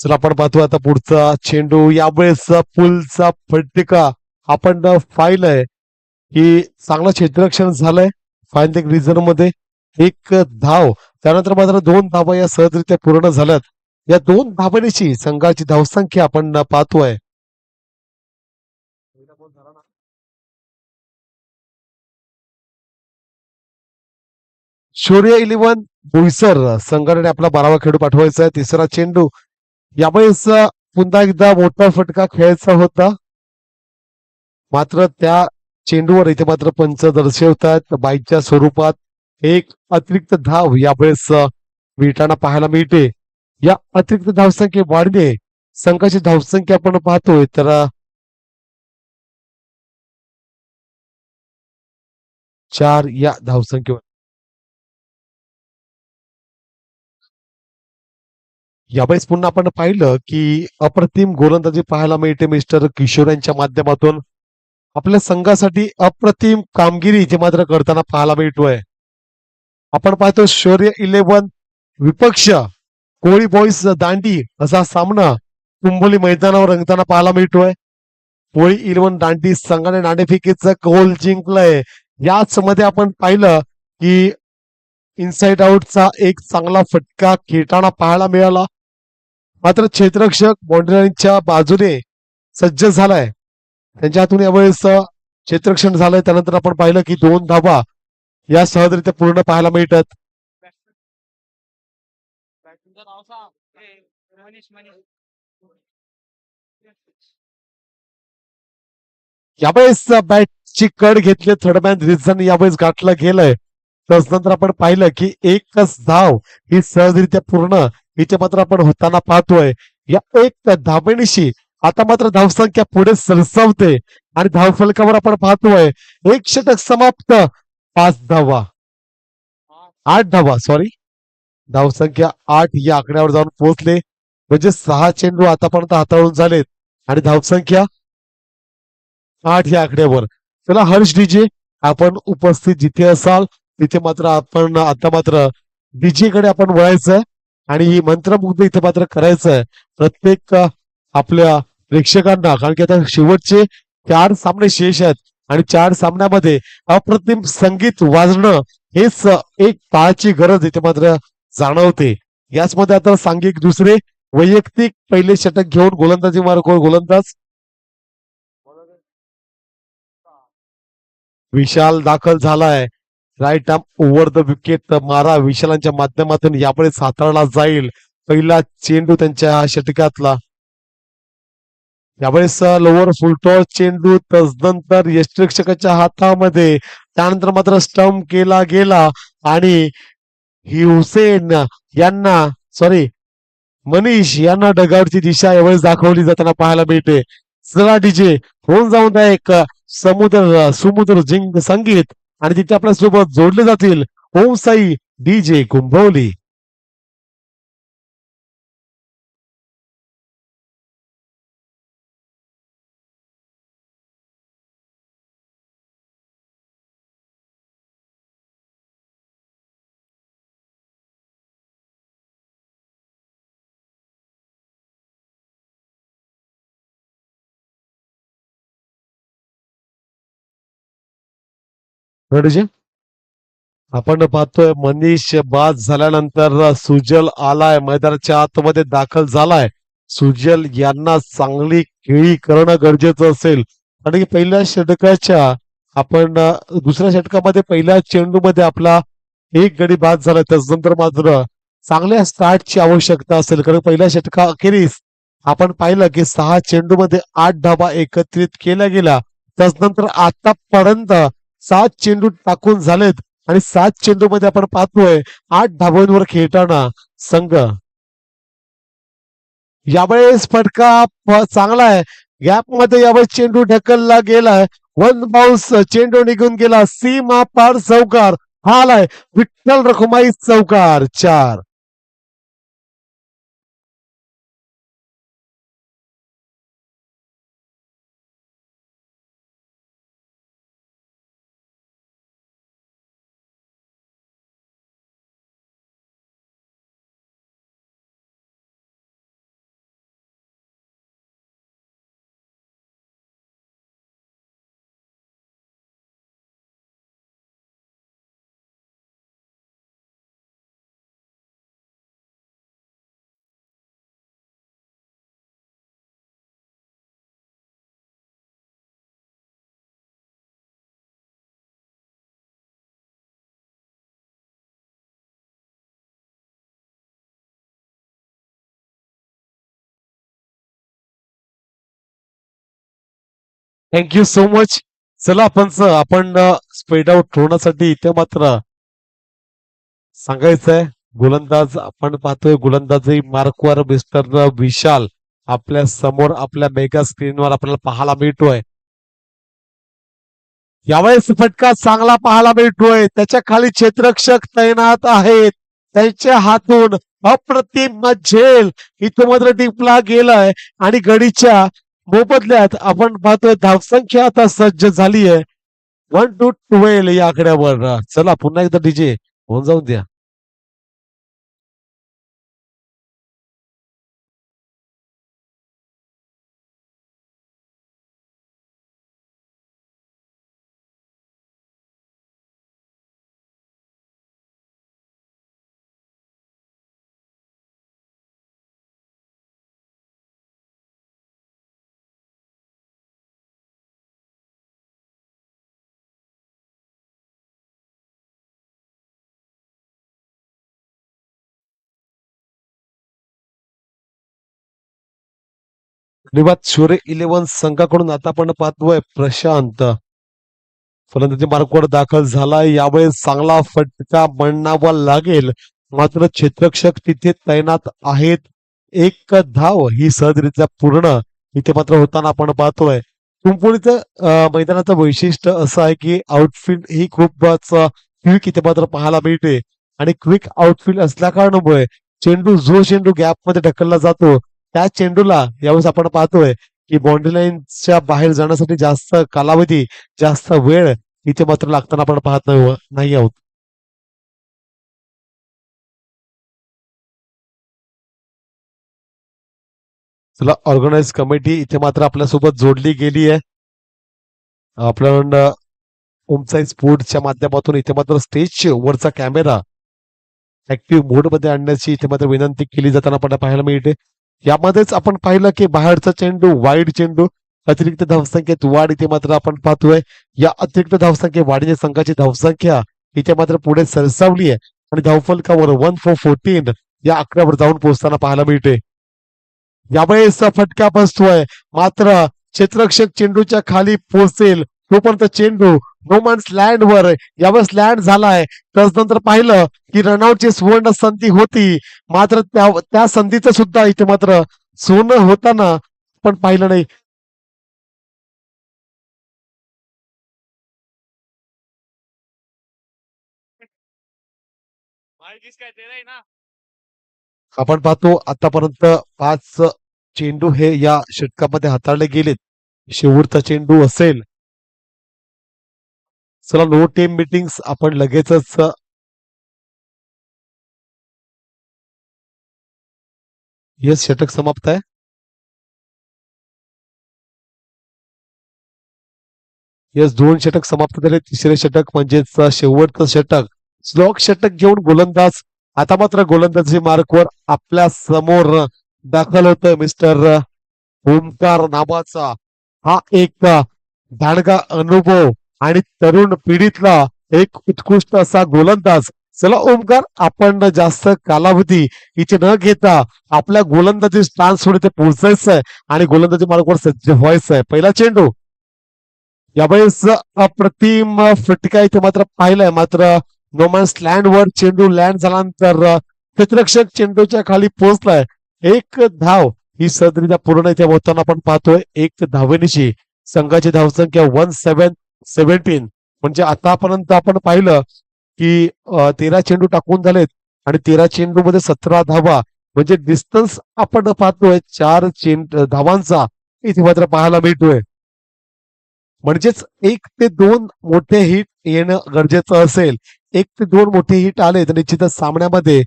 चला आपण पाहतो आता पुढचा चेंडू यावेळेस पुलचा फटका आपण पाहिलंय की चांगला क्षेत्ररक्षण झालंय फाईन रिझन मध्ये एक धाव त्यानंतर मात्र दोन धावा या सहजरित्या पूर्ण झाल्यात. या दोन धाबेची संघाची धावसंख्या आपण पाहतोय. शौर्य 11 बोईसर संघाने आपला 12वा खेळू पाठवायचा आहे. तिसरा चेंडू यावेळेस पुन्हा एकदा मोठा फटका खेळायचा होता मात्र त्या चेंडूवर इथे मात्र पंच दर्शवतात बाईकच्या स्वरूपात एक अतिरिक्त धाव यावेळेस मिळताना पाहायला मिळते. या अतिरिक्त धावसंख्ये वाढणे संघाची धावसंख्या आपण पाहतोय तर 4 या धावसंख्येवर यावेळेस पुन्हा आपण पाहिलं की अप्रतिम गोलंदाजी पाहायला मिळते मिस्टर किशोर यांच्या माध्यमातून. आपल्या संघासाठी अप्रतिम कामगिरी इथे मात्र करताना पाहायला मिळतोय. आपण पाहतो शौर्य 11 विपक्ष कोळी बॉईज दांडी असा सामना कुंभोली मैदानावर रंगताना पाहायला मिळतोय. कोळी 11 दांडी संघाने नाणेफेकीचं गोल जिंकलंय. याच मध्ये आपण पाहिलं की इनसाइड आउटचा एक चांगला फटका खेळताना पाहायला मिळाला मात्र क्षेत्ररक्षक बाउंड्रीच्या बाजूने सज्ज झालाय. त्यांच्या हातून यावेळेस क्षेत्ररक्षण झालंय त्यानंतर आपण पाहिलं की दोन धाबा या सहजरित्या पूर्ण पाहायला मिळतात. यावेळेस बॅटची कड घेतली थर्डमॅन रिझन यावेळेस गाठलं गेलंय. त्यानंतर आपण पाहिलं की एकच धाव ही सहजरित्या पूर्ण इथे मात्र आपण होताना पाहतोय. या एक धाबेनिशी आता मात्र धावसंख्या पुढे सरसावते आणि धावफलकावर आपण पाहतोय एक षटक समाप्त 5 धावा 8 धावा सॉरी धावसंख्या 8 या आकड्यावर जाऊन पोहोचले म्हणजे 6 चेंडू आतापर्यंत हाताळून झालेत आणि धावसंख्या 8 या आकड्यावर. चला हर्ष डीजे आपण उपस्थित जिथे असाल तिथे मात्र आपण आता मात्र डीजे कडे आपण वळायचं आणि मंत्रमुग्ध इथे मात्र करायचंय प्रत्येक आपल्या प्रेक्षकांना कारण की आता शेवटचे 4 सामने शेष आहेत आणि 4 सामन्यामध्ये अप्रतिम संगीत वाजणं हेच एक काळाची गरज इथे मात्र जाणवते. याच मध्ये आता सांघिक दुसरे वैयक्तिक पहिले षटक घेऊन गोलंदाजी मार्ग गोलंदाज विशाल दाखल झालाय. Right arm over the wicket मारा विशालांच्या माध्यमातून यावेळेस हाताळला जाईल. पहिला चेंडू त्यांच्या षटकातला यावेळेस लोअर फुलटॉस चेंडू तदनंतर यष्टिरक्षकाच्या हातामध्ये त्यानंतर मात्र स्टंप केला गेला आणि हुसेन यांना सॉरी मनीष यांना डगावरची दिशा यावेळेस दाखवली जाताना पाहायला मिळते. चला डीजे होऊन जाऊन द्या एक सुमुद्र जिंक संगीत आणि तिथे आपल्या सोबत जोडले जातील ओम साई डीजे कुंभवली. डीजे आपण पाहतोय मनीष बाद झाल्यानंतर सुजल आलाय मैदानाच्या आतमध्ये दाखल झालाय. सुजल यांना चांगली खेळी करणं गरजेचं असेल आणि पहिल्या षटकाच्या आपण दुसऱ्या षटकामध्ये पहिल्या चेंडूमध्ये आपला एक गडी बाद झाला त्याच्यानंतर मात्र चांगल्या स्टार्टची आवश्यकता असेल कारण पहिल्या षटका अखेरीस आपण पाहिलं की 6 चेंडूमध्ये 8 धाबा एकत्रित केल्या गेल्या. त्याच्यानंतर आतापर्यंत 7 चेंडू टाकून झालेत आणि 7 चेंडूमध्ये आपण पाहतोय 8 धाबांवर खेळताना संघ. यावेळेस फटका चांगला आहे. गॅप मध्ये यावेळेस चेंडू ढकलला गेलाय. वन बाउन्स चेंडू निघून गेला. सीमा पार चौकार हा आलाय विठ्ठल रखुमाई चौकार 4. Thank you so much. चला आपण स्प्रेड आउट होण्यासाठी इथे मात्र सांगायचंय गोलंदाज आपण पाहतोय गोलंदाजी मार्कवर मिस्टर विशाल आपल्या समोर आपल्या मेगा स्क्रीनवर आपल्याला पाहायला मिळतोय. यावेळेस फटका चांगला पाहायला मिळतोय. त्याच्या खाली क्षेत्ररक्षक तैनात आहेत. त्यांच्या हातून अप्रतिम झेल इथं मात्र टिपला गेलाय आणि गडीच्या मोबदल्यात आपण पाहतोय धावसंख्या आता सज्ज झाली आहे 1-12 या आकड्यावर. चला पुन्हा एकदा डीजे होऊन जाऊन द्या. धन्यवाद. शोरे 11 संघाकडून आता आपण पाहतोय प्रशांत फलंदाजी मार्कवर दाखल झालाय. यावेळेस चांगला फटका म्हणावा लागेल मात्र क्षेत्ररक्षक तिथे तैनात आहेत. एक धाव ही सहजरित्या पूर्ण इथे मात्र होताना आपण पाहतोय. कुंपणीचं मैदानाचं वैशिष्ट्य असं आहे की आउटफील्ड ही खूपच क्विक इथे मात्र पाहायला मिळते आणि क्विक आउटफील्ड असल्या कारणामुळे जो चेंडू गॅप मध्ये ढकलला जातो त्या चेंडूला यावेळेस आपण पाहतोय की बाउंड्री लाईनच्या बाहेर जाण्यासाठी जास्त कालावधी जास्त वेळ इथे मात्र लागताना आपण पाहत नाही आहोत. चला ऑर्गनाइज कमिटी इथे मात्र आपल्यासोबत जोडली गेली आहे. आपल्याला ओमसाई स्पोर्टच्या माध्यमातून इथे मात्र स्टेज वरचा कॅमेरा ऍक्टिव्ह मोड मध्ये आणण्याची इथे मात्र विनंती केली जाताना आपल्याला पाहायला मिळते. यामध्येच आपण पाहिलं की बाहेरचा चेंडू वाईड चेंडू अतिरिक्त धावसंख्येत वाढ इथे मात्र आपण पाहतोय. या अतिरिक्त धावसंख्ये वाढीच्या संघाची धावसंख्या इथे मात्र पुढे सरसावली आहे आणि धावफलकावर 1-4-14 या आकड्यावर जाऊन पोहोचताना पाहायला मिळते. यावेळेस फटका बसतोय मात्र क्षेत्ररक्षक चेंडूच्या खाली पोहोचेल तोपर्यंत चेंडू नो मॅन्स लँड वर यावेळेस लँड झालाय. त्यानंतर पाहिलं की रनआउटची सुवर्ण संधी होती मात्र त्या संधीचं सुद्धा इथे मात्र सोनं होताना पण पाहिलं नाही. आपण पाहतो आतापर्यंत 5 चेंडू हे या षटकामध्ये हाताळले गेलेत. शेवटचा चेंडू असेल. चला नो टीम मीटिंग्स आपण लगेचच यस षटक समाप्त आहे. यस 2 षटक समाप्त झाले. तिसरे षटक म्हणजेच शेवटचं षटक स्लॉक षटक घेऊन गोलंदाज आता मात्र गोलंदाजी मार्कवर आपल्या समोर दाखल होतोय मिस्टर ओमकार नावाचा हा एक दांडगा अनुभव आणि तरुण पिढीतला एक उत्कृष्ट असा गोलंदाज. चला ओमकार आपण जास्त कालावधी इथे न घेता आपल्या गोलंदाजी स्टान्स वर इथे पोहोचायचंय आणि गोलंदाजी मार्गावर सज्ज व्हायचंय. पहिला चेंडू यावेळेस अप्रतिम फटका इथे मात्र पाहिलाय मात्र नोमॅन्स लँड वर चेंडू लँड झाल्यानंतर क्षेत्ररक्षक चेंडूच्या खाली पोहोचलाय. एक धाव ही सदरीच्या पूर्ण इथे होताना आपण पाहतोय. एक धावेनिशी संघाची धावसंख्या 17 म्हणजे आतापर्यंत आपण पाहिलं की 13 चेंडू टाकून झालेत आणि 13 चेंडू मध्ये 17 धावा म्हणजे डिस्टन्स आपण पाहतोय 4 धावांचा इथे मात्र पाहायला मिळतोय. म्हणजेच 1 ते 2 मोठे हिट येणं गरजेचं असेल. 1 ते 2 मोठे हिट आले तर निश्चितच सामन्यामध्ये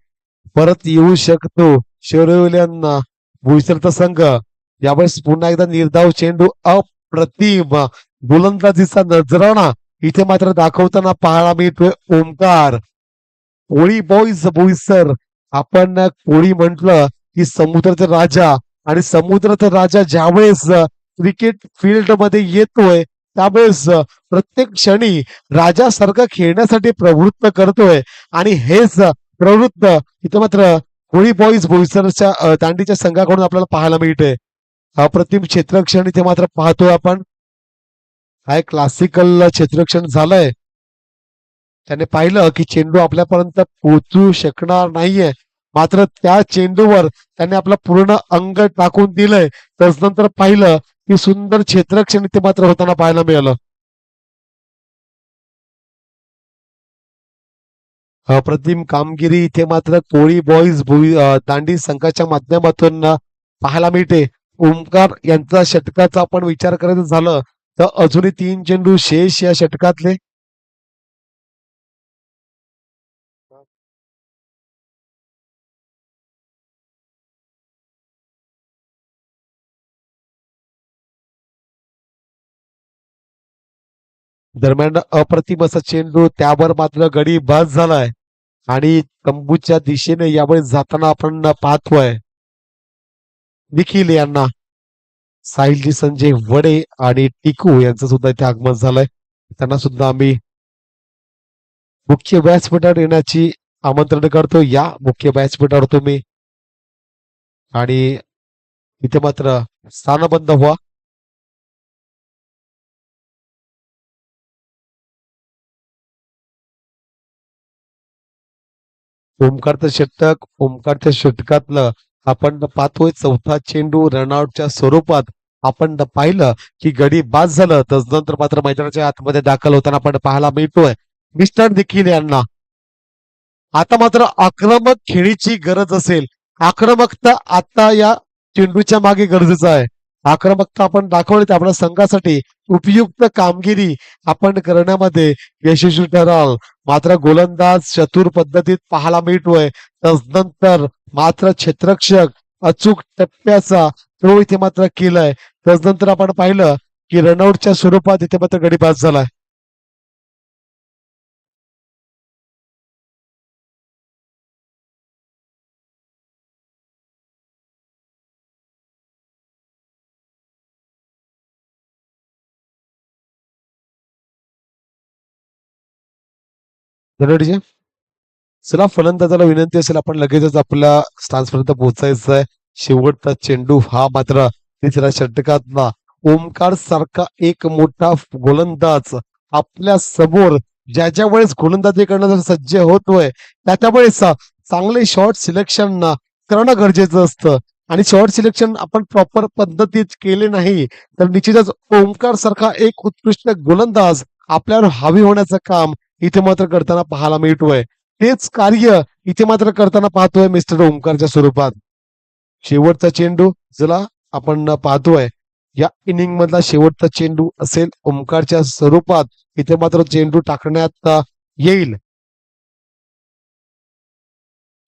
परत येऊ शकतो. शौर्यवल्यांना भुईसरचा संघ यावेळेस पुन्हा एकदा निर्धाव चेंडू अप्रतिम गोलंदाजीचा नजराणा इथे मात्र दाखवताना पाहायला मिळतोय ओमकार. कोळी बॉईज बोईसर आपण कोळी म्हटलं की समुद्राचा राजा आणि समुद्राचा राजा ज्यावेळेस क्रिकेट फील्ड मध्ये येतोय त्यावेळेस प्रत्येक क्षणी राजासारखं खेळण्यासाठी प्रवृत्त करतोय आणि हेच प्रवृत्त इथं मात्र कोळी बॉईज बोईसरच्या दांडीच्या संघाकडून आपल्याला पाहायला मिळतंय. अप्रतिम क्षेत्ररक्षण इथे मात्र पाहतोय आपण. हा एक क्लासिकल क्षेत्ररक्षण झालंय. त्याने पाहिलं की चेंडू आपल्यापर्यंत पोहोचू शकणार नाहीये, मात्र त्या चेंडूवर त्याने आपलं पूर्ण अंग टाकून दिलंय. त्यानंतर पाहिलं की सुंदर क्षेत्ररक्षण इथे मात्र होताना पाहायला मिळालं. अप्रतिम कामगिरी इथे मात्र कोळी बॉईज दांडी संघाच्या माध्यमातून पाहायला मिळते. ओमकार यांचा षटकाचा आपण विचार करायचं झालं तर अजूनही 3 चेंडू शेष या षटकातले. दरम्यान अप्रतिम असा चेंडू त्यावर मात्र गडी बाद झालाय आणि तंबूच्या दिशेने यावेळी जाताना आपण पाहतोय निखिल यांना, साहिलजी संजय वडे आणि टिकू यांचं सुद्धा इथे आगमन झालंय. त्यांना सुद्धा आम्ही मुख्य व्यासपीठावर येण्याची आमंत्रण करतो. या मुख्य व्यासपीठावर तुम्ही आणि इथे मात्र स्थानबद्ध व्हा. ओमकारच्या षटकातलं आपण पाहतोय चौथा चेंडू रनआउटच्या स्वरूपात आपण पाहिलं की गडी बाद झालं. तदनंतर मात्र मैदानाच्या आतमध्ये दाखल होताना आपण पाहायला मिळतोय मिस्टर निखिल यांना. आता मात्र आक्रमक खेळीची गरज असेल. आक्रमकता आता या चेंडूच्या मागे गरजेचं आहे. आक्रमकता आपण दाखवली तर आपल्या संघासाठी उपयुक्त कामगिरी आपण करण्यामध्ये यशस्वी ठराल. मात्र गोलंदाज चतुर पद्धतीत पाहायला मिळतोय. तदनंतर मात्र क्षेत्ररक्षक अचूक टप्प्याचा थ्रो इथे मात्र केलाय. तदनंतर आपण पाहिलं की रनआउटच्या स्वरूपात इथे मात्र गडी बाद झालाय. धन्यवाद. चला फलंदाजाला विनंती असेल आपण लगेचच आपल्या स्थानपर्यंत पोहोचायचं आहे. शेवटचा चेंडू हा मात्र तिसऱ्या षटकातला ओमकार सारखा एक मोठा गोलंदाज आपल्या समोर ज्या ज्या वेळेस गोलंदाजी करण्याचा सज्ज होतोय त्या त्या वेळेस चांगले शॉर्ट सिलेक्शन करणं गरजेचं असतं. आणि शॉर्ट सिलेक्शन आपण प्रॉपर पद्धतीत केले नाही तर निश्चितच ओमकार सारखा एक उत्कृष्ट गोलंदाज आपल्यावर हावी होण्याचं काम इथे मात्र करताना पाहायला मिळतोय. तेच कार्य इथे मात्र करताना पाहतोय मिस्टर ओमकारच्या स्वरूपात. शेवटचा चेंडू ज्याला आपण पाहतोय या इनिंग मधला शेवटचा चेंडू असेल ओमकारच्या स्वरूपात. इथे मात्र चेंडू टाकण्यात येईल.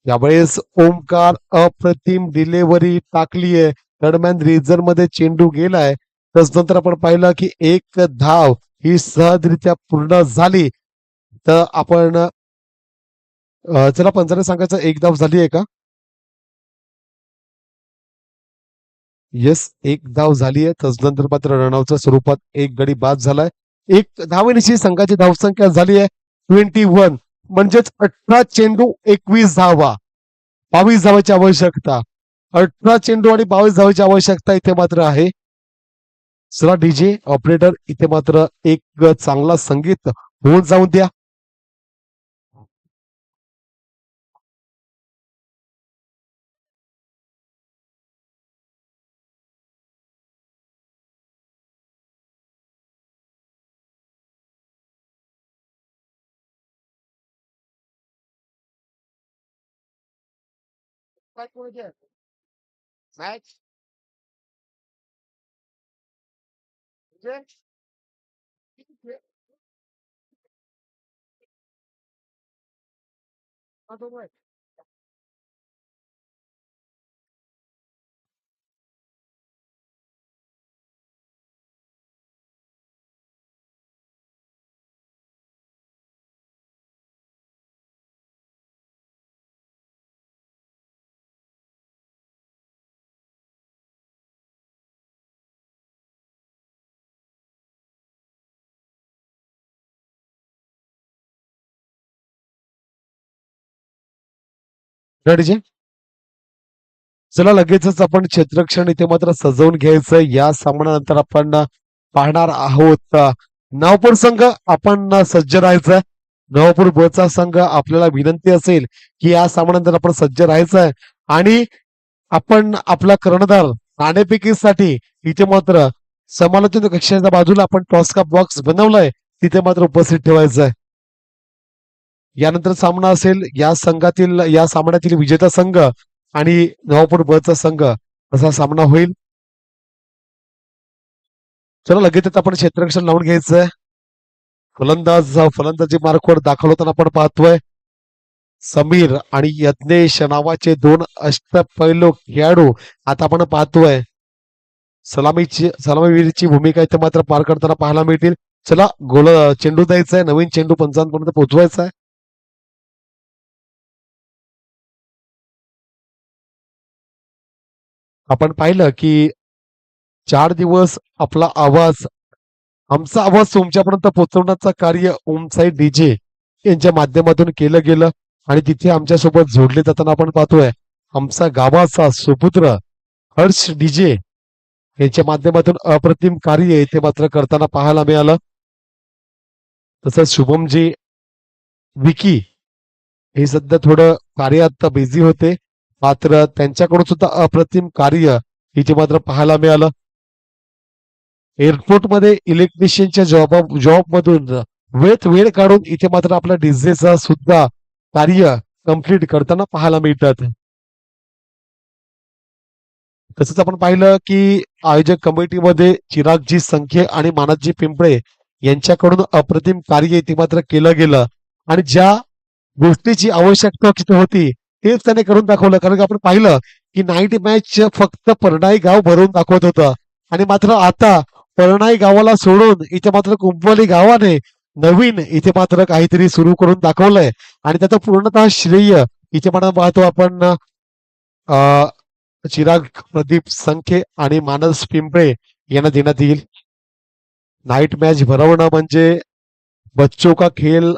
यावेळेस ओमकार अप्रतिम डिलेव्हरी टाकलीये. दरम्यान रिझर्व मध्ये चेंडू गेलाय. त्यानंतर आपण पाहिलं की एक धाव ही सहजरित्या पूर्ण झाली. तर आपण चला पंचाने सांगायचं एक धाव झाली आहे का? येस, एक धाव झाली आहे. तदनंतर मात्र रनआउटच्या स्वरूपात एक गडी बाद झालाय. एक धावेनिशी संघाची धावसंख्या झाली आहे 21. म्हणजेच 18 चेंडू 21 धावा, 22 धावाची आवश्यकता. 18 चेंडू आणि 22 धावाची आवश्यकता इथे मात्र आहे. चला डीजे ऑपरेटर इथे मात्र एक चांगला संगीत होऊन जाऊन द्या. डीजे चला लगेचच आपण क्षेत्ररक्षण इथे मात्र सजवून घ्यायचं. या सामन्यानंतर आपण पाहणार आहोत. नवापूर संघ आपण सज्ज राहायचं. नवापूर ब चा संघ आपल्याला विनंती असेल की या सामन्यानंतर आपण सज्ज राहायचंय आणि आपण आपला कर्णधार नाणेफेकीसाठी इथे मात्र समालोचन कक्षाच्या बाजूला आपण टॉस का बॉक्स बनवलाय तिथे मात्र उपस्थित ठेवायचंय. यानंतर सामना असेल या सामन्यातील विजेता संघ आणि नवापूर ब चा संघ असा सामना होईल. चला लगेच आपण क्षेत्ररक्षण लावून घ्यायचंय. फलंदाजी मार्कवर दाखल होताना आपण पाहतोय समीर आणि यज्ञेश नावाचे दोन अष्टपैलू खेळाडू आता आपण पाहतोय सलामीवीरची भूमिका इथे मात्र पार करताना पाहायला मिळतील. चला चेंडू द्यायचा आहे. नवीन चेंडू पंचांपर्यंत पोहोचवायचा आहे. आपण पाहिलं की 4 दिवस आपला आमचा आवाज तुमच्यापर्यंत पोहोचवण्याचं कार्य ओमसाई डीजे यांच्या माध्यमातून केलं गेलं आणि तिथे आमच्यासोबत जोडले जाताना आपण पाहतोय आमचा गावाचा सुपुत्र हर्ष डीजे यांच्या माध्यमातून अप्रतिम कार्य इथे मात्र करताना पाहायला मिळालं. तसंच शुभमजी विकी हे सध्या थोडं कार्यात बिझी होते मात्र त्यांच्याकडून सुद्धा अप्रतिम कार्य इथे मात्र पाहायला मिळालं. एअरपोर्टमध्ये इलेक्ट्रिशियनच्या जॉब मधून वेळ काढून इथे मात्र आपल्या डीजेचा सुद्धा कार्य कंप्लीट करताना पाहायला मिळतात. तसंच आपण पाहिलं की आयोजक कमिटीमध्ये चिरागजी संखे आणि मानसजी पिंपळे यांच्याकडून अप्रतिम कार्य इथे मात्र केलं गेलं आणि ज्या गोष्टीची आवश्यकता होती तेच त्याने करून दाखवलं. कारण की आपण पाहिलं की नाईट मॅच फक्त परनाई गाव भरून दाखवत होतं आणि मात्र आता परनाई गावाला सोडून इथे मात्र कुंपवली गावाने नवीन इथे मात्र काहीतरी सुरू करून दाखवलंय आणि त्याचं पूर्णतः श्रेय इथे मात्र पाहतो आपण चिराग प्रदीप संखे आणि मानस पिंपळे यांना देण्यात येईल. नाईट मॅच भरवणं म्हणजे बच्चो का खेळ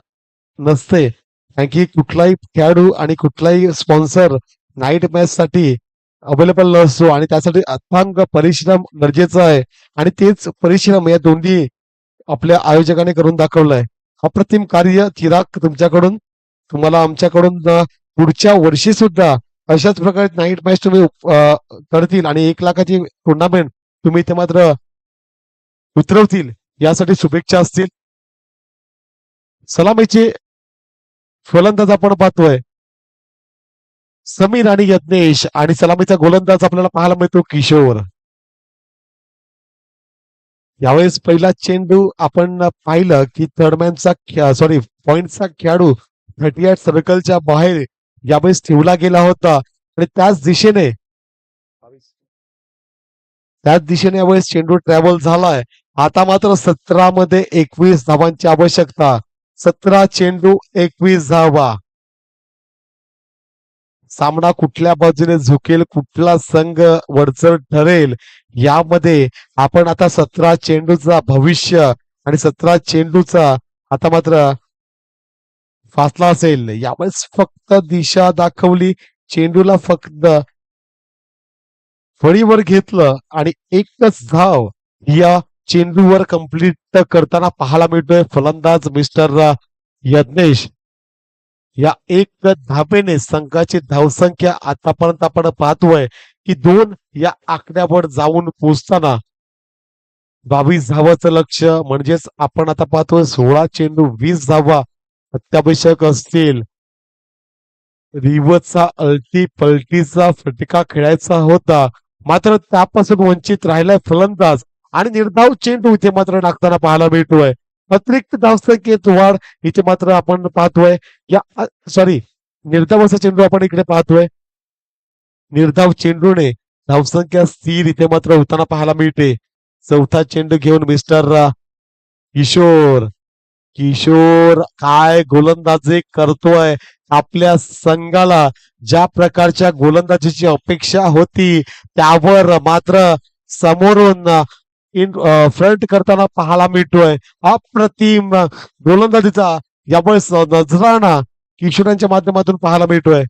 नसते. कारण की कुठलाही खेळाडू आणि कुठलाही स्पॉन्सर नाईट मॅच साठी अवेलेबल नसतो आणि त्यासाठी अथांग परिश्रम गरजेचा आहे आणि तेच परिश्रम या दोन्ही आपल्या आयोजकाने करून दाखवलंय. अप्रतिम कार्य चिराग तुम्हाला आमच्याकडून पुढच्या वर्षी सुद्धा अशाच प्रकारे नाईट मॅच तुम्ही करतील आणि 1 लाखाची टुर्नामेंट तुम्ही इथे मात्र उतरवतील यासाठी शुभेच्छा असतील. सलामीचे फलंदाज आपण पाहतोय समीर आणि यज्ञेश आणि सलामीचा गोलंदाज आपल्याला पाहायला मिळतो किशोर. यावेळेस पहिला चेंडू आपण पाहिलं की पॉइंटचा खेळाडू 38 सर्कलच्या बाहेर यावेळेस ठेवला गेला होता आणि त्याच दिशेने यावेळेस चेंडू ट्रॅव्हल झालाय. आता मात्र 17 मध्ये 21 धावांची आवश्यकता. 17 चेंडू 21 धावा. सामना कुठल्या बाजूने झुकेल कुठला संघ वरचढ ठरेल यामध्ये आपण आता 17 चेंडूचा भविष्य आणि 17 चेंडूचा आता मात्र फासला असेल. यावेळेस फक्त दिशा दाखवली चेंडूला फक्त फळीवर घेतलं आणि एकच धाव या चेंडूवर कंप्लीट करताना पाहायला मिळतोय फलंदाज मिस्टर यज्ञेश. या 1 धावेने संघाची धावसंख्या आतापर्यंत आपण पाहतोय की 2 या आकड्यावर जाऊन पोहोचताना 22 धावाचं लक्ष म्हणजेच आपण आता पाहतोय 16 चेंडू 20 धावा अत्यावश्यक असतील. रिवचा पलटीचा फटका खेळायचा होता मात्र त्यापासून वंचित राहिलाय फलंदाज आणि निर्धाव चेंडू इथे मात्र टाकताना पाहायला मिळतोय. अतिरिक्त धावसंख्येत वाढ इथे मात्र आपण पाहतोय निर्धावाचा चेंडू आपण इकडे पाहतोय. निर्धाव चेंडूने धावसंख्या स्थिर इथे मात्र होताना पाहायला मिळते. चौथा चेंडू घेऊन मिस्टर किशोर काय गोलंदाजी करतोय. आपल्या संघाला ज्या प्रकारच्या गोलंदाजीची अपेक्षा होती त्यावर मात्र समोरून फ्रंट करताना पाहायला मिळतोय. अप्रतिम गोलंदाजीचा यावेळेस नजराणा किशोरांच्या माध्यमातून पाहायला मिळतोय.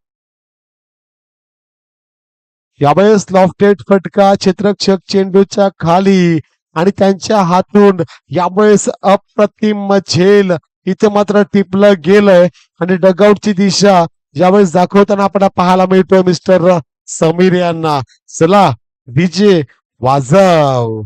यावेळेस लॉफ्टेड फटका क्षेत्ररक्षक चेंडूच्या खाली आणि त्यांच्या हातून यावेळेस अप्रतिम झेल इथे मात्र टिपलं गेलंय आणि डगआउटची दिशा यावेळेस दाखवताना आपल्याला पाहायला मिळतोय मिस्टर समीर यांना. चला डीजे वाजव.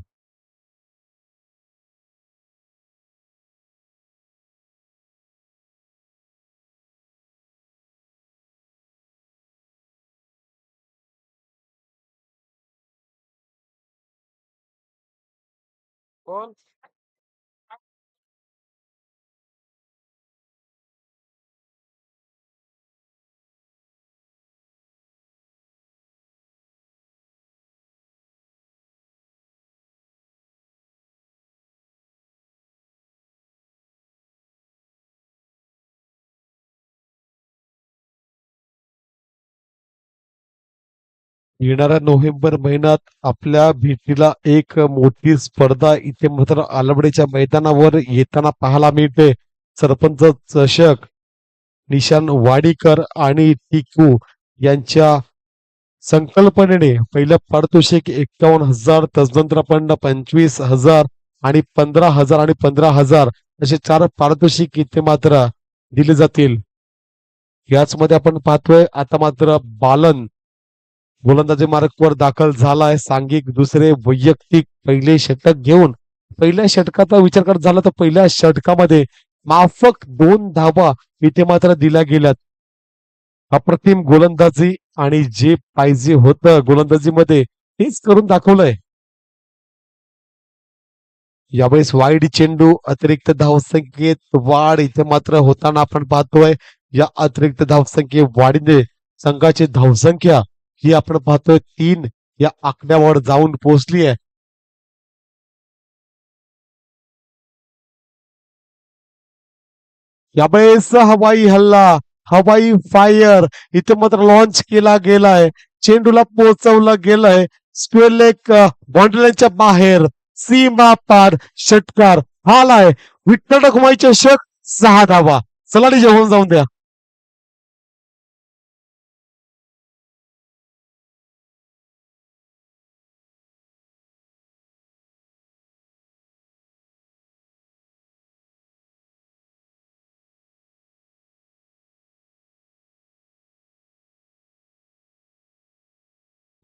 येणाऱ्या नोव्हेंबर महिन्यात आपल्या भेटीला एक मोठी स्पर्धा इथे मात्र आलवडेच्या मैदानावर येताना पाहायला मिळते. सरपंच चषक निशान वाडीकर आणि टिकू यांच्या संकल्पनेने पहिलं पारितोषिक 51,000, तदनंतर आपण 25,000 आणि 15,000 आणि 15,000 असे 4 पारितोषिक इथे मात्र दिले जातील. याचमध्ये आपण पाहतोय आता मात्र बालन गोलंदाजी मार्कवर दाखल झालाय. सांघिक दुसरे वैयक्तिक पहिले षटक घेऊन पहिल्या षटकाचा विचार करत झाला तर पहिल्या षटकामध्ये माफक 2 धावा इथे मात्र दिल्या गेल्यात. अप्रतिम गोलंदाजी आणि जे पाहिजे होतं गोलंदाजीमध्ये तेच करून दाखवलंय. यावेळेस वाईड चेंडू अतिरिक्त धावसंख्येत वाढ इथे मात्र होताना आपण पाहतोय. या अतिरिक्त धावसंख्ये वाढीने संघाची धावसंख्या ही आपण पाहतोय 3 या आकड्यावर जाऊन पोहोचली आहे. यावेळेस हवाई हल्ला, हवाई फायर इथे मात्र लॉन्च केला गेलाय. चेंडूला पोहोचवलं गेलंय स्क्वेअर लेग बाउंड्रीच्या बाहेर सीमा पार षटकार आलाय. विठ्ठल रखुमाई चषक 6 धावा. चला जेवण जाऊन द्या.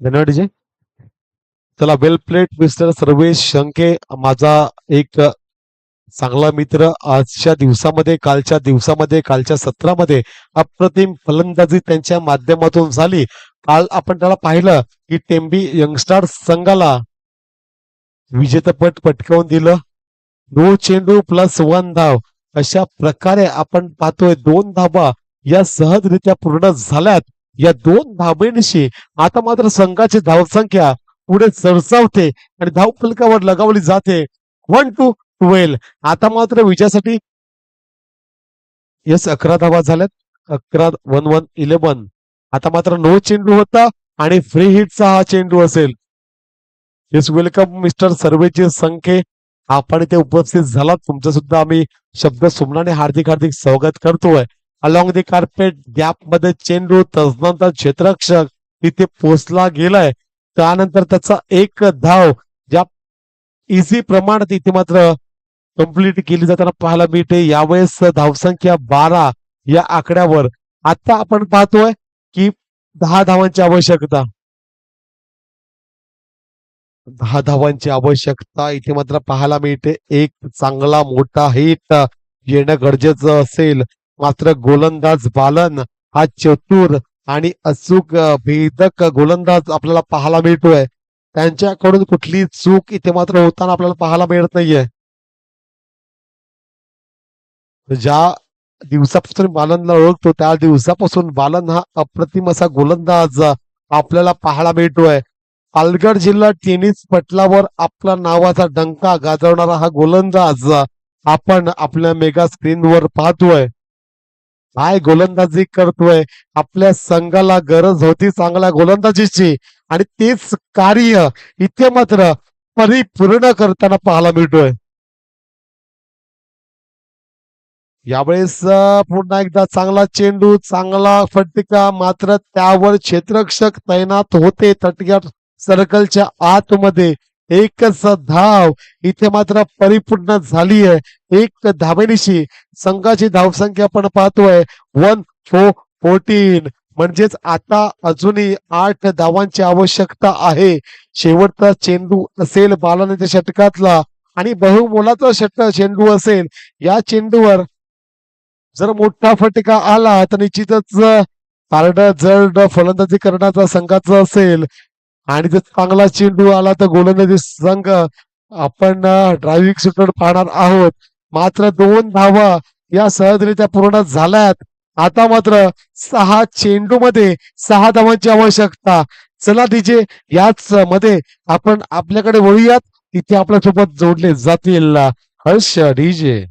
धन्यवाद जी. चला वेल प्लेट मिस्टर सर्वेश शंके माझा एक चांगला मित्र. आजच्या दिवसामध्ये कालच्या सत्रामध्ये अप्रतिम फलंदाजी त्यांच्या माध्यमातून झाली. काल आपण त्याला पाहिलं की टेंबी यंगस्टार संघाला विजेतेपद पटकावून दिलं. 2 चेंडू प्लस 1 धाव अशा प्रकारे आपण पाहतोय 2 धावा या सहजरित्या पूर्ण झाल्यात. या 2 धाबेनिशी आता मात्र संघाची धावसंख्या पुढे सरसावते आणि धावफलकावर लगावली जाते 1-12. आता मात्र विजयासाठी यस 11 धावा झाल्यात. 11 आता मात्र 9 चेंडू होता आणि फ्री हिटचा हा चेंडू असेल. येस वेलकम मिस्टर सर्वेचे संख्ये. आपण इथे उपस्थित झालात. तुमचं सुद्धा आम्ही शब्द सुमनाने हार्दिक हार्दिक स्वागत करतोय. अलॉंग द कार्पेट गॅप मध्ये चेंडू तदनंतर क्षेत्ररक्षक तिथे पोचला गेलाय. त्यानंतर त्याचा एक धाव ज्या इझी प्रमाणात इथे मात्र कंप्लीट केली जाताना पाहायला मिळते. यावेळेस धावसंख्या 12 या आकड्यावर. आता आपण पाहतोय की 10 धावांची आवश्यकता. 10 धावांची आवश्यकता इथे मात्र पाहायला मिळते. एक चांगला मोठा हिट येणं गरजेचं असेल. मात्र गोलंदाज बालन हा चतुर आणि अचूक भेदक गोलंदाज आपल्याला पाहायला मिळतोय. त्यांच्याकडून कुठली चूक इथे मात्र होताना आपल्याला पाहायला मिळत नाहीये. ज्या दिवसापासून बालनला ओळखतो त्या दिवसापासून बालन हा अप्रतिम असा गोलंदाज आपल्याला पाहायला मिळतोय. पालघर जिल्हा टेनिस पटलावर आपला नावाचा डंका गाजवणारा हा गोलंदाज आपण आपल्या मेगा स्क्रीनवर पाहतोय. काय गोलंदाजी करतोय. आपल्या संघाला गरज होती चांगल्या गोलंदाजीची आणि तेच कार्य इथे मात्र परिपूर्ण करताना पाहायला मिळतोय. यावेळेस पुन्हा एकदा चांगला चेंडू चांगला फटका. मात्र त्यावर क्षेत्ररक्षक तैनात होते तटग्या सर्कलच्या आतमध्ये. एकच धाव इथे मात्र परिपूर्ण झाली आहे. एक धावेनिशी संघाची धावसंख्या आपण पाहतोय 1 for 14. म्हणजेच आता अजूनही 8 धावांची आवश्यकता आहे. शेवटचा चेंडू असेल बालानेच्या षटकातला आणि बहुमोलाचा चेंडू असेल. या चेंडूवर जर मोठा फटका आला तर निश्चितच पारडं जड फलंदाजी करण्याचा संघाचा असेल आणि जर चांगला चेंडू आला तर गोलंदाजी संघ आपण ड्रायव्हिंग शूटर पाहणार आहोत. मात्र 2 धावा या सहजरित्या पूर्ण झाल्यात. आता मात्र 6 चेंडूमध्ये 6 धावांची आवश्यकता. चला डीजे याच मध्ये आपण आपल्याकडे वळूयात. तिथे आपल्यासोबत जोडले जातील हर्ष डीजे.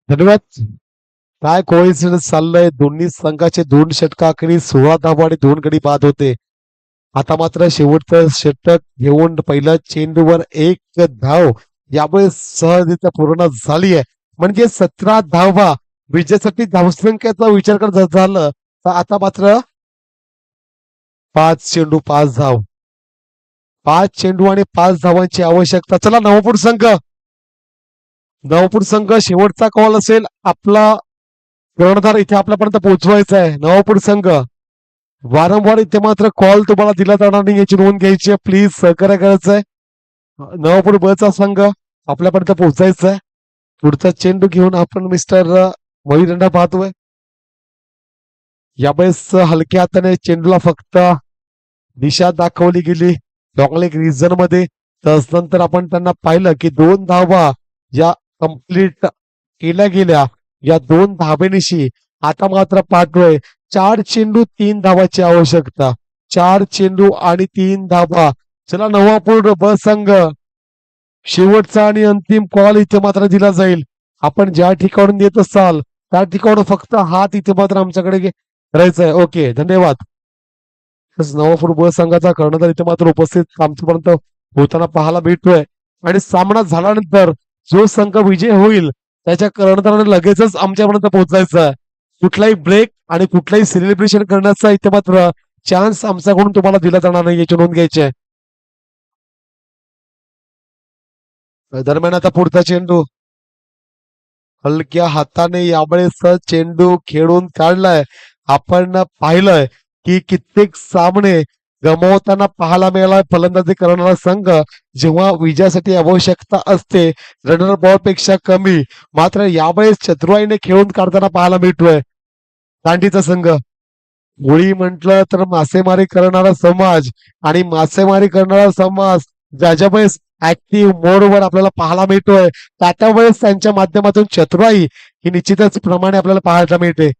धन्यवाद. काय कोइन्सिडन्स चाललंय. दोन्ही संघाचे 2 षटकाखेरी 16 धावा आणि 2 गडी बाद होते. आता मात्र शेवटचं षटक घेऊन पहिल्या चेंडूवर 1 धाव यामुळे सहजरित्या पूर्ण झाली आहे. म्हणजे 17 धावा विजयासाठी धावसंख्येचा विचार करत झालं तर आता मात्र 5 चेंडू 5 धाव. 5 चेंडू आणि 5 धावांची आवश्यकता. चला नवापूर संघ शेवटचा कॉल असेल. आपला कर्णधार इथे आपल्यापर्यंत पोहोचवायचा आहे. नवापूर संघ वारंवार इथे मात्र कॉल तुम्हाला दिला जाणार नाही याची नोंद घ्यायची आहे. प्लीज सहकार्य करायचं आहे. नवापूर बचा संघ आपल्यापर्यंत पोहोचायचा आहे. पुढचा चेंडू घेऊन आपण मिस्टर मोहिरंडा पाहतोय. यावेळेस हलक्या हाताने चेंडूला फक्त दिशा दाखवली गेली डॉंगलेग रिजन मध्ये. त्यानंतर आपण त्यांना पाहिलं की 2 धावा या कंप्लीट केल्या गेल्या. या 2 धाबेनिशी आता मात्र पाठवय 4 चेंडू 3 धावाची आवश्यकता. 4 चेंडू आणि 3 धावा. चला नवापूर ब संघ शेवटचा आणि अंतिम कॉल इथे मात्र दिला जाईल. आपण ज्या ठिकाणून देत असाल त्या ठिकाणून फक्त हात इथे मात्र आमच्याकडे करायचा आहे. ओके धन्यवाद. नवापूर ब संघाचा कर्णधार इथे मात्र उपस्थित आमच्यापर्यंत होताना पाहायला भेटतोय. आणि सामना झाल्यानंतर जो संघ विजय होईल त्याच्या कर्णधाराने लगेचच आमच्यापर्यंत पोहोचायचं आहे. कुठलाही ब्रेक आणि कुठलाही सेलिब्रेशन करण्याचा इथे मात्र चान्स आमच्याकडून तुम्हाला दिला जाणार नाही याची नोंद घ्यायची आहे. दरम्यान आता पुढचा चेंडू हलक्या हाताने यावेळेस चेंडू खेळून काढलाय. आपण पाहिलंय की कित्येक सामने गमावताना पाहायला मिळाला फलंदाजी करणारा संघ जेव्हा विजयासाठी आवश्यकता असते रनर बॉल पेक्षा कमी. मात्र यावेळेस चतुराईने खेळून काढताना पाहायला मिळतोय दांडीचा संघ. होळी म्हटलं तर मासेमारी करणारा समाज आणि मासेमारी करणारा समाज ज्या वेळेस ऍक्टिव्ह मोडवर आपल्याला पाहायला मिळतोय त्या वेळेस त्यांच्या माध्यमातून चतुराई ही निश्चितच प्रमाणे आपल्याला पाहायला मिळते.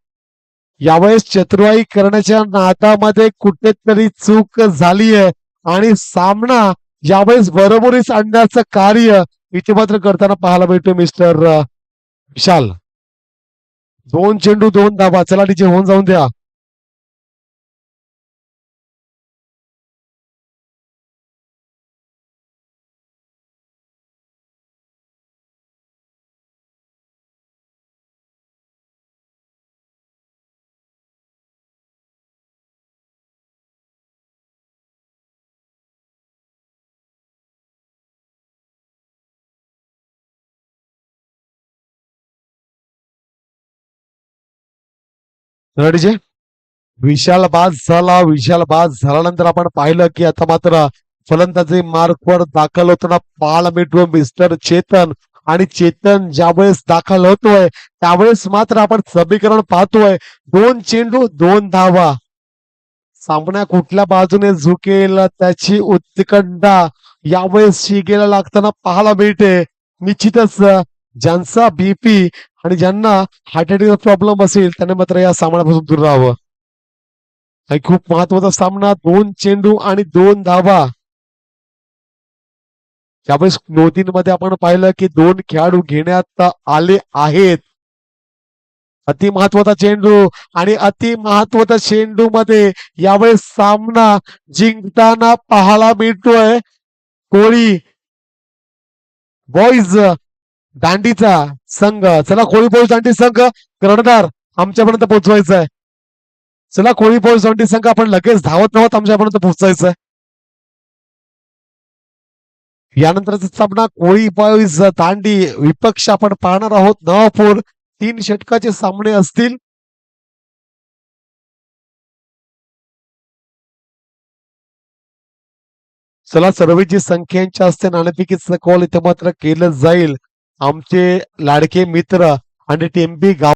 यावेळेस चतुराई करण्याच्या नादामध्ये कुठेतरी चूक झाली आहे आणि सामना यावेळेस बरोबरीस आणण्याचं कार्य इथे मात्र करताना पाहायला मिळतोय मिस्टर विशाल. 2 चेंडू 2 धावा. चला तिचे होऊन जाऊन द्या. रणजे विशाल बाद झाला. विशाल बाद झाल्यानंतर आपण पाहिलं की आता मात्र फलंदाजी मार्कवर दाखल होताना पाहायला मिळतो मिस्टर चेतन. आणि चेतन ज्यावेळेस दाखल होतोय त्यावेळेस मात्र आपण समीकरण पाहतोय 2 चेंडू 2 धावा. सामना कुठल्या बाजूने झुकेल त्याची उत्कंठा यावेळेस शिगेला लागताना पाहायला मिळते. निश्चितच ज्यांचा बीपी आणि ज्यांना हार्ट अटॅकचा प्रॉब्लेम असेल त्यांनी मात्र या सामन्यापासून दूर राहावं. आणि खूप महत्वाचा सामना, 2 चेंडू आणि 2 धावा. त्यावेळेस मध्ये आपण पाहिलं की 2 खेळाडू घेण्यात आले आहेत. अति महत्वाचा चेंडू आणि अति महत्वाच्या चेंडू मध्ये यावेळेस सामना जिंकताना पाहायला मिळतोय कोळी बॉईज दांडीचा संघ. चला कोळी बॉईज दांडी संघ कर्णधार आमच्यापर्यंत पोहोचवायचा आहे. चला कोळी बॉईज दांडी संघ आपण लगेच धावत आमच्यापर्यंत पोहोचायचं आहे. यानंतरचा सामना कोळी बॉईज दांडी विपक्ष आपण पाहणार आहोत नवापूर. 3 षटकाचे सामने असतील. चला सर्वेची संख्यांच्या असते नाणेफेकीचं कॉल इथे मात्र केलं जाईल. आमचे लाडके मित्र आणि टेम्पी गाव